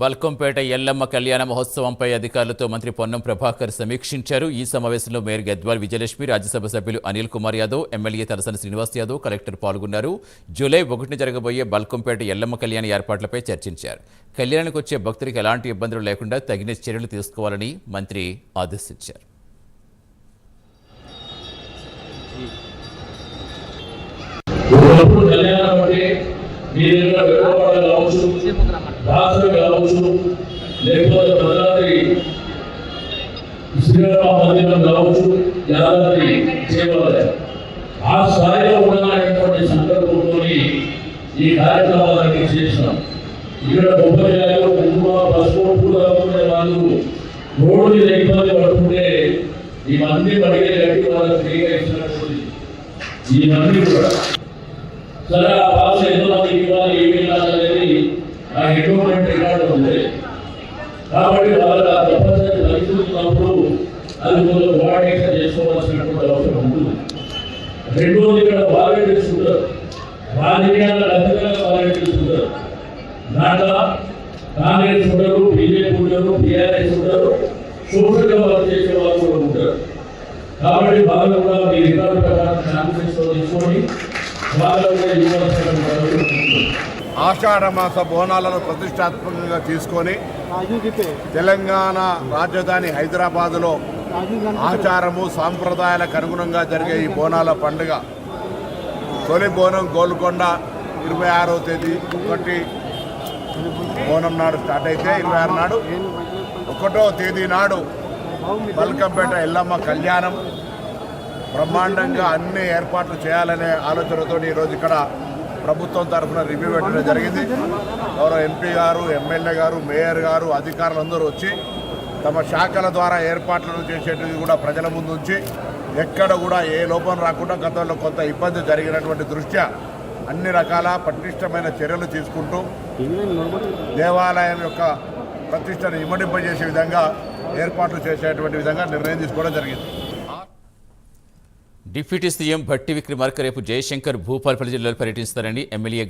బల్కంపేట ఎల్లమ్మ కళ్యాణ మహోత్సవంపై అధికారులతో మంత్రి పొన్నం ప్రభాకర్ సమీక్షించారు. ఈ సమావేశంలో మేయర్ గద్వాల్ విజయలక్ష్మి, రాజ్యసభ సభ్యులు అనిల్ కుమార్ యాదవ్, ఎమ్మెల్యే తలసాని శ్రీనివాస్ యాదవ్, కలెక్టర్ పాల్గొన్నారు. జూలై 1న జరగబోయే బల్కంపేట ఎల్లమ్మ కళ్యాణ ఏర్పాట్లపై చర్చించారు. కళ్యాణానికి వచ్చే భక్తులకు ఎలాంటి ఇబ్బందులు లేకుండా తగిన చర్యలు తీసుకోవాలని మంత్రి ఆదేశించారు. లేకపోతే భద్రాద్రి శ్రీరామ మందిరం కావచ్చు, యాదాద్రి దేవాలయం ఆ స్థాయిలో ఉండాలనేటువంటి సంకల్పంతో ఈ కార్యక్రమాలన్నీ చేసినాం. ఇక్కడ కొబ్బరికాయలు, కుంకుమ, పసుపు, పూలు కాకుండా వాళ్ళు రోడ్డు మీద ఇబ్బంది పడుతుంటే ఈ మంది పడిగే గట్టి వాళ్ళకి ఫ్రీగా ఇచ్చినటువంటి ఈ మంది కూడా సరే ఆ భాష ఎంతమందికి ఇవ్వాలి, ఏమి ఇవ్వాలనేది ఆ ఎండోమెంట్ రికార్డు ఉంది. కాబట్టి వాళ్ళ తప్పనిసరి లభిస్తున్నప్పుడు అది కొంచెం వాడేక చేసుకోవాల్సినటువంటి అవసరం ఉంటుంది. రెండోది ఇక్కడ వాలంటీర్స్ ఉంటారు, రాజకీయాల రద్దీగా వాలంటీర్స్ ఉంటారు. దాంట్లో కాంగ్రెస్ ఉంటారు, బీజేపీ ఉంటారు, టీఆర్ఎస్ ఉంటారు, సోషల్గా వర్క్ చేసే వాళ్ళు కూడా ఉంటారు. కాబట్టి వాళ్ళు కూడా మీ రికార్డు ప్రకారం కాన్ఫరెన్స్లో తీసుకొని వాళ్ళు కూడా ఇవ్వాల్సిన ఆషాఢ మాస బోనాలను ప్రతిష్టాత్మకంగా తీసుకొని తెలంగాణ రాజధాని హైదరాబాదులో ఆచారము సాంప్రదాయాలకు అనుగుణంగా జరిగే ఈ బోనాల పండుగ తొలి బోనం గోల్కొండ 26వ తేదీ 1 బోనం నాడు స్టార్ట్ అయితే 26 నాడు 1వ తేదీ నాడు బల్కంపేట ఎల్లమ్మ కళ్యాణం బ్రహ్మాండంగా అన్ని ఏర్పాట్లు చేయాలనే ఆలోచనతో ఈరోజు ఇక్కడ ప్రభుత్వం తరఫున రివ్యూ పెట్టడం జరిగింది. గౌరవ ఎంపీ గారు, ఎమ్మెల్యే గారు, మేయర్ గారు, అధికారులందరూ వచ్చి తమ శాఖల ద్వారా ఏర్పాట్లను చేసేటివి కూడా ప్రజల ముందు ఉంచి ఎక్కడ కూడా ఏ లోపం రాకుండా గతంలో కొంత ఇబ్బంది జరిగినటువంటి దృష్ట్యా అన్ని రకాల పటిష్టమైన చర్యలు తీసుకుంటూ దేవాలయం యొక్క ప్రతిష్టను ఇమ్మడింపజేసే విధంగా ఏర్పాట్లు చేసేటువంటి విధంగా నిర్ణయం తీసుకోవడం జరిగింది. డిప్యూటీ సీఎం భట్టి విక్రమార్క రేపు జయశంకర్ భూపాలపల్లి జిల్లాలో పర్యటిస్తారని ఎమ్మెల్యే